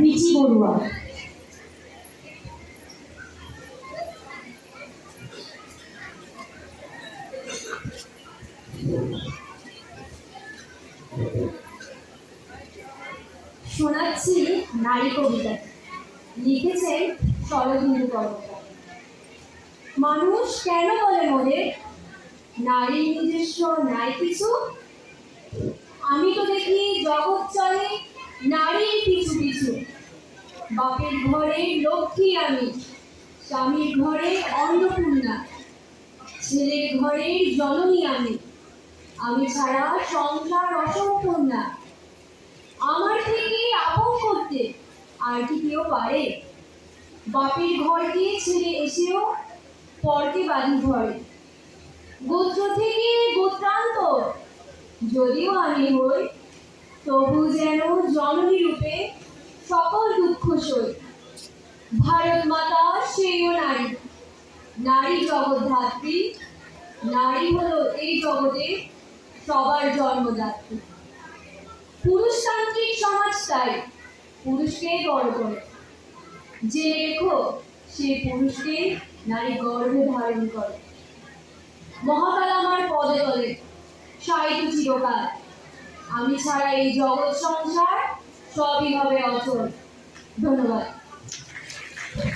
বিচি বড়ুয়া। শোনাচ্ছি নারী কবিতা, লিখেছেন শরদিন্দু কর্মকার। মানুষ কেন বলে মনে নারী নিজস্ব নাই কিছু? আমি তো দেখি জগৎ চলে নারীর পিছু পিছু। বাপের ঘরে লক্ষ্মী আমি, স্বামীর ঘরে অন্নপূর্ণা, ছেলের ঘরের জননী আমি, আমি ছাড়া সংসার অসম্পূর্ণা। আমার থেকে আপন করতে আর কি কেউ পারে? বাপের ঘরকে ছেড়ে এসেও পরকে বাড়ি ঘরে। গোত্র থেকে গোত্রান্তর যদিও আমি হই, তবু যেন জননী রূপে সকল দুঃখ সই। ভারত মাতা সেইও নারী, নারী জগদ্ধাত্রী, নারী হলো এই জগতে সবার জন্মদাত্রী। পুরুষতান্ত্রিক সমাজ তাই পুরুষকে বড় করে, জেনে রেখো সে পুরুষকে নারী গর্ভে ধারণ করে। মহাকাল আমার পদে তলে সাহিত্য চিরকাল, আমি ছাড়া এই জগৎ সংসার সবই হবে অচল। ধন্যবাদ।